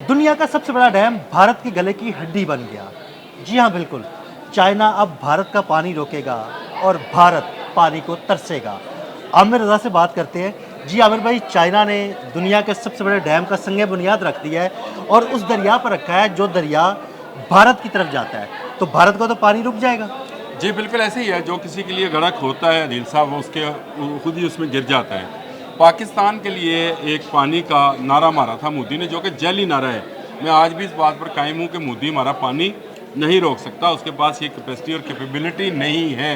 दुनिया का सबसे बड़ा डैम भारत के गले की हड्डी बन गया। जी हाँ, बिल्कुल। चाइना अब भारत का पानी रोकेगा और भारत पानी को तरसेगा। आमिर रज़ा से बात करते हैं। जी आमिर भाई, चाइना ने दुनिया के सबसे बड़े डैम का संग बुनियाद रख दिया है और उस दरिया पर रखा है जो दरिया भारत की तरफ जाता है। तो भारत का तो पानी रुक जाएगा। जी बिल्कुल ऐसे ही है। जो किसी के लिए गड़क होता है दिल साहब, वो उसके खुद ही उसमें गिर जाता है। पाकिस्तान के लिए एक पानी का नारा मारा था मोदी ने, जो कि जैली नारा है। मैं आज भी इस बात पर कायम हूँ कि मोदी हमारा पानी नहीं रोक सकता, उसके पास ये कैपेसिटी और कैपेबिलिटी नहीं है।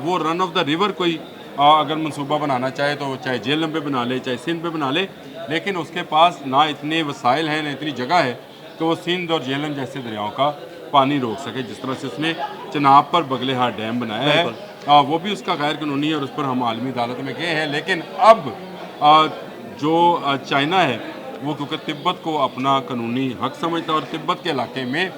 वो रन ऑफ द रिवर कोई अगर मंसूबा बनाना चाहे तो चाहे झेलम पे बना ले, चाहे सिंध पे बना ले, लेकिन उसके पास ना इतने वसाइल हैं, ना इतनी जगह है कि वो सिंध और झेलम जैसे दरियाओं का पानी रोक सके। जिस तरह से उसने चनाब पर बगलेहार डैम बनाया है, वो भी उसका गैर कानूनी है और उस पर हम आलमी अदालत में गए हैं। लेकिन अब जो चाइना है वो क्योंकि तिब्बत को अपना कानूनी हक समझता है और तिब्बत के इलाके में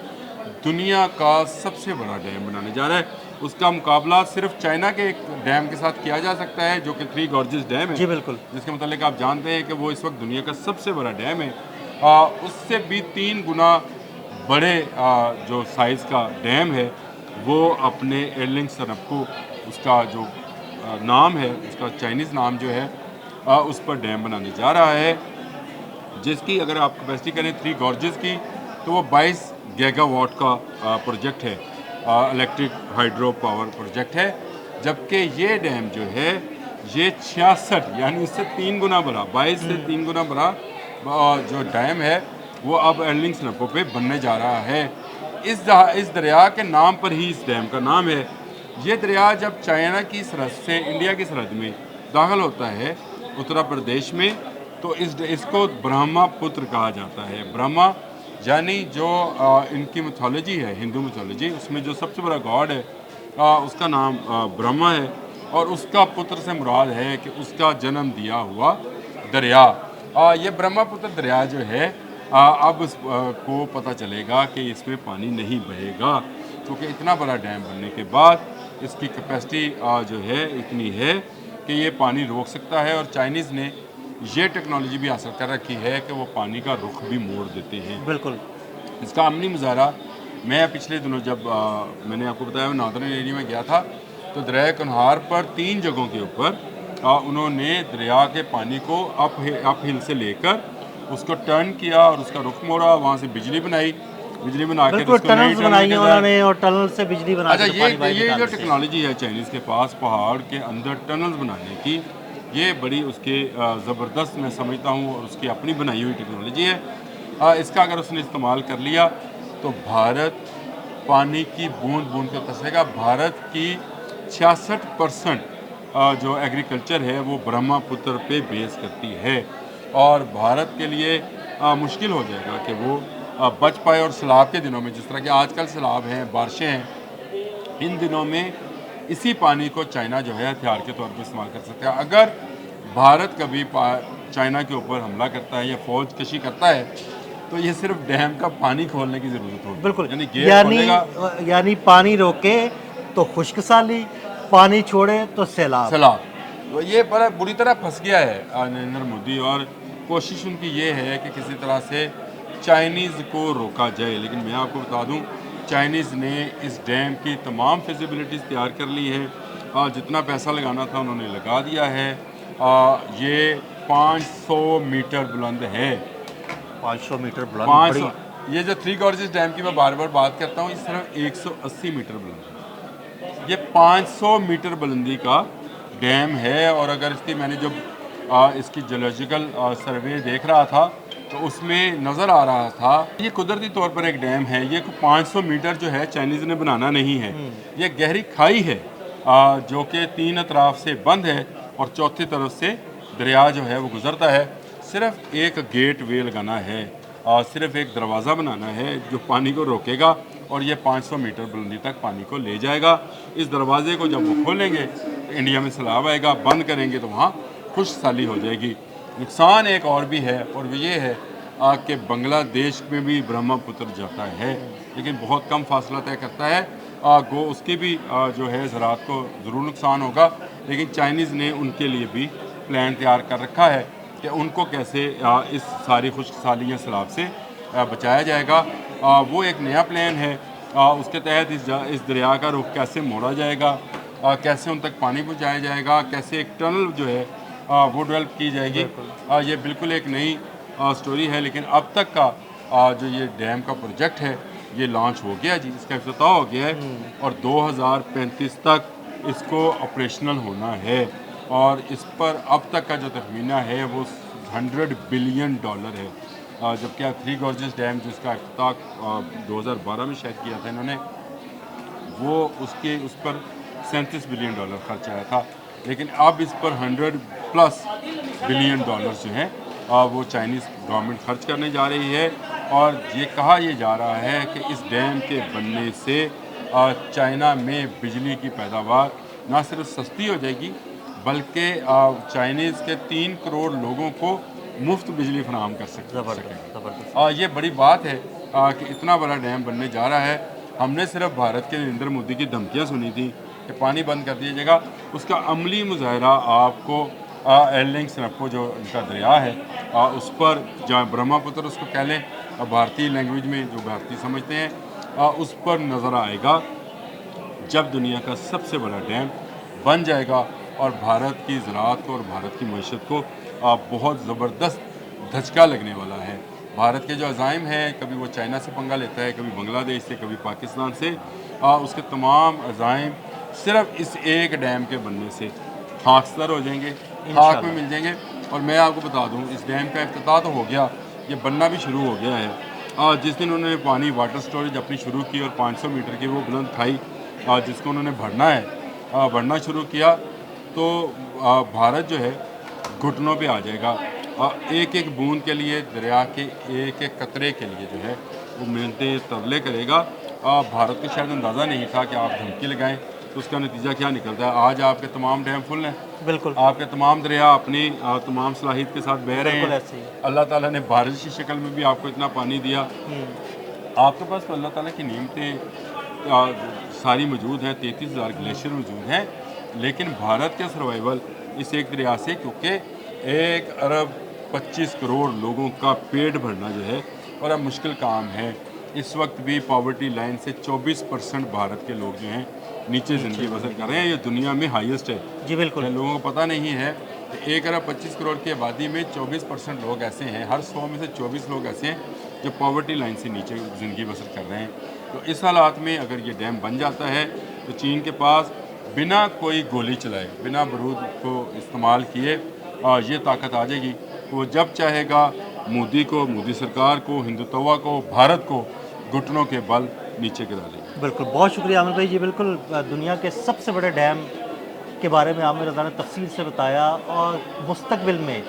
दुनिया का सबसे बड़ा डैम बनाने जा रहा है। उसका मुकाबला सिर्फ चाइना के एक डैम के साथ किया जा सकता है, जो कि थ्री गॉर्जेस डैम है। जी बिल्कुल। जिसके मतलब आप जानते हैं कि वो इस वक्त दुनिया का सबसे बड़ा डैम है। उससे भी 3 गुना बड़े जो साइज़ का डैम है वो अपने एर्लिंग सनपको, उसका जो नाम है, उसका चाइनीज़ नाम जो है, उस पर डैम बनाने जा रहा है, जिसकी अगर आप कैपेसिटी करें 3 गॉर्जेस की तो वो 22 गीगावाट का प्रोजेक्ट है, इलेक्ट्रिक हाइड्रो पावर प्रोजेक्ट है। जबकि ये डैम जो है ये 66 यानी इससे 3 गुना बड़ा, 22 से 3 गुना बड़ा जो डैम है वो अब एर्लिंग सनपको पे बनने जा रहा है। इस दरिया के नाम पर ही इस डैम का नाम है। ये दरिया जब चाइना की सरहद से इंडिया की सरहद में दाखिल होता है उत्तर प्रदेश में, तो इसको ब्रह्मपुत्र कहा जाता है। ब्रह्मा यानी जो इनकी मिथोलॉजी है, हिंदू मिथोलॉजी, उसमें जो सबसे बड़ा गॉड है उसका नाम ब्रह्मा है और उसका पुत्र से मुराद है कि उसका जन्म दिया हुआ दरिया। ये ब्रह्मपुत्र दरिया जो है अब को पता चलेगा कि इसमें पानी नहीं बहेगा, क्योंकि इतना बड़ा डैम बनने के बाद इसकी कैपेसिटी जो है इतनी है कि ये पानी रोक सकता है। और चाइनीज़ ने ये टेक्नोलॉजी भी हासिल कर रखी है कि वो पानी का रुख भी मोड़ देते हैं। बिल्कुल। इसका अमली मुजाहरा मैं पिछले दिनों जब मैंने आपको बताया मैं नॉर्दर्न एरिया में गया था, तो दरिया कन्हार पर 3 जगहों के ऊपर उन्होंने दरिया के पानी को अप हिल से लेकर उसको टर्न किया और उसका रुख मोड़ा, वहाँ से बिजली बनाई, बिजली बना के टनल्स बनाई हैं उन्होंने और टनल से बिजली बना अच्छा, के पानी बाहर ये जो निकालते हैं। टेक्नोलॉजी है चाइनीज़ के पास पहाड़ के अंदर टनल्स बनाने की, ये बड़ी उसके ज़बरदस्त मैं समझता हूँ और उसकी अपनी बनाई हुई टेक्नोलॉजी है। इसका अगर उसने इस्तेमाल कर लिया तो भारत पानी की बूंद बूंद को तरसेगा। भारत की 66% जो एग्रीकल्चर है वो ब्रह्मपुत्र पे बेस करती है और भारत के लिए मुश्किल हो जाएगा कि वो बच पाए। और सैलाब के दिनों में, जिस तरह के आजकल सैलाब हैं, बारिशें हैं, इन दिनों में इसी पानी को चाइना जो है हथियार के तौर पर इस्तेमाल कर सकता है। अगर भारत कभी चाइना के ऊपर हमला करता है या फौज कशी करता है तो ये सिर्फ डैम का पानी खोलने की ज़रूरत होगी। बिल्कुल। यानी गेट खोलेगा, यानी पानी रोके तो खुश्क साली, पानी छोड़े तो सैलाब। सैलाब। तो ये बड़ा बुरी तरह फंस गया है नरेंद्र मोदी, और कोशिश उनकी ये है कि किसी तरह से चाइनीज़ को रोका जाए। लेकिन मैं आपको बता दूं, चाइनीज़ ने इस डैम की तमाम फिजिबिलिटीज़ तैयार कर ली है और जितना पैसा लगाना था उन्होंने लगा दिया है। ये 500 मीटर बुलंद है। 500 मीटर बुलंद। 500, ये जो थ्री गॉर्जेस डैम की मैं बार बार बात करता हूँ, ये सिर्फ 180 मीटर बुलंद है। ये 500 मीटर बुलंदी का डैम है। और अगर इसकी मैंने जब इसकी जियोलॉजिकल सर्वे देख रहा था तो उसमें नज़र आ रहा था ये कुदरती तौर पर एक डैम है। ये 500 मीटर जो है चाइनीज़ ने बनाना नहीं है, ये गहरी खाई है जो कि 3 अतराफ से बंद है और चौथी तरफ से दरिया जो है वो गुजरता है। सिर्फ एक गेट वे लगाना है और सिर्फ एक दरवाज़ा बनाना है जो पानी को रोकेगा और ये 500 मीटर बुलंदी तक पानी को ले जाएगा। इस दरवाजे को जब वो खोलेंगे तो इंडिया में सैलाब आएगा, बंद करेंगे तो वहाँ खुश्क साली हो जाएगी। नुकसान एक और भी है और वो ये है कि बांग्लादेश में भी ब्रह्मपुत्र जाता है, लेकिन बहुत कम फासला तय करता है। गो उसकी भी जो है ज़राअत को ज़रूर नुकसान होगा, लेकिन चाइनीज़ ने उनके लिए भी प्लान तैयार कर रखा है कि उनको कैसे इस सारी खुश्क साली या सैलाब से बचाया जाएगा। वो एक नया प्लान है। उसके तहत इस दरिया का रुख कैसे मोड़ा जाएगा, कैसे उन तक पानी पहुंचाया जाएगा, कैसे एक टनल जो है वो डेवलप की जाएगी। ये बिल्कुल एक नई स्टोरी है। लेकिन अब तक का जो ये डैम का प्रोजेक्ट है ये लॉन्च हो गया जी, इसका इफ्तिताह हो गया है और 2035 तक इसको ऑपरेशनल होना है। और इस पर अब तक का जो तखमीना है वो $100 बिलियन है। जबकि थ्री गॉर्जेस डैम जिसका इफ्तिताह 2012 में शायद किया था इन्होंने, वो उस पर $37 बिलियन खर्च आया था। लेकिन अब इस पर 100+ बिलियन जो हैं वो चाइनीज़ गवर्नमेंट खर्च करने जा रही है। और ये कहा जा रहा है कि इस डैम के बनने से चाइना में बिजली की पैदावार ना सिर्फ सस्ती हो जाएगी बल्कि चाइनीज़ के 3 करोड़ लोगों को मुफ्त बिजली फराहम कर सकेगा। ये बड़ी बात है कि इतना बड़ा डैम बनने जा रहा है। हमने सिर्फ भारत के नरेंद्र मोदी की धमकियाँ सुनी थी कि पानी बंद कर दिया जाएगा, उसका अमली मुजाहरा आपको एल्डिंग सनप्पो जो इनका दरिया है उस पर, जहाँ ब्रह्मपुत्र उसको कह लें भारतीय लैंग्वेज में, जो भारतीय समझते हैं, उस पर नज़र आएगा जब दुनिया का सबसे बड़ा डैम बन जाएगा और भारत की ज़राअत को और भारत की मईशत को बहुत ज़बरदस्त धचका लगने वाला है। भारत के जो अज़ाइम हैं, कभी वो चाइना से पंगा लेता है, कभी बांग्लादेश से, कभी पाकिस्तान से, उसके तमाम अज़ाइम सिर्फ इस एक डैम के बनने से खाकसतर हो जाएंगे, खाक में मिल जाएंगे। और मैं आपको बता दूं, इस डैम का इफ्तिताह तो हो गया, ये बनना भी शुरू हो गया है। जिस दिन उन्होंने पानी वाटर स्टोरेज अपनी शुरू की और 500 मीटर की वो बुलंद खाई जिसको उन्होंने भरना है, भरना शुरू किया, तो भारत जो है घुटनों पे आ जाएगा। एक एक बूंद के लिए, दरिया के एक एक कतरे के लिए जो है वो मिन्नतें तरले करेगा। भारत को शायद अंदाज़ा नहीं था कि आप धमकी लगाएं तो उसका नतीजा क्या निकलता है। आज आपके तमाम डैम फुल हैं, बिल्कुल आपके तमाम दरिया अपनी तमाम सलाहियत के साथ बह रहे हैं। अल्लाह ताला ने बारिश की शक्ल में भी आपको इतना पानी दिया। आपके पास तो अल्लाह ताला की नेमतें सारी मौजूद हैं, 33,000 ग्लेशियर मौजूद हैं। लेकिन भारत के सर्वाइवल इस एक दरिया से, क्योंकि 1 अरब 25 करोड़ लोगों का पेट भरना जो है बड़ा मुश्किल काम है। इस वक्त भी पॉवर्टी लाइन से 24% भारत के लोग जो हैं नीचे ज़िंदगी बसर कर रहे हैं। ये दुनिया में हाईएस्ट है जी, बिल्कुल। लोगों को पता नहीं है कि 1 अरब 25 करोड़ की आबादी में 24% लोग ऐसे हैं, हर 100 में से 24 लोग ऐसे हैं जो पॉवर्टी लाइन से नीचे ज़िंदगी बसर कर रहे हैं। तो इस हालात में अगर ये डैम बन जाता है तो चीन के पास बिना कोई गोली चलाए, बिना बारूद को इस्तेमाल किए ये ताकत आ जाएगी। वो जब चाहेगा मोदी सरकार को, हिंदुत्वा को, भारत को घुटनों के बल नीचे गिरा लेगी। बिल्कुल, बहुत शुक्रिया आमिर भाई जी। बिल्कुल दुनिया के सबसे बड़े डैम के बारे में आमिर रज़ा ने तफसील से बताया और मुस्तकबिल में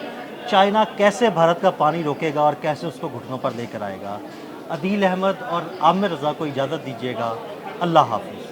चाइना कैसे भारत का पानी रोकेगा और कैसे उसको घुटनों पर लेकर आएगा। अदील अहमद और आमिर रज़ा को इजाज़त दीजिएगा। अल्लाह हाफ़िज़।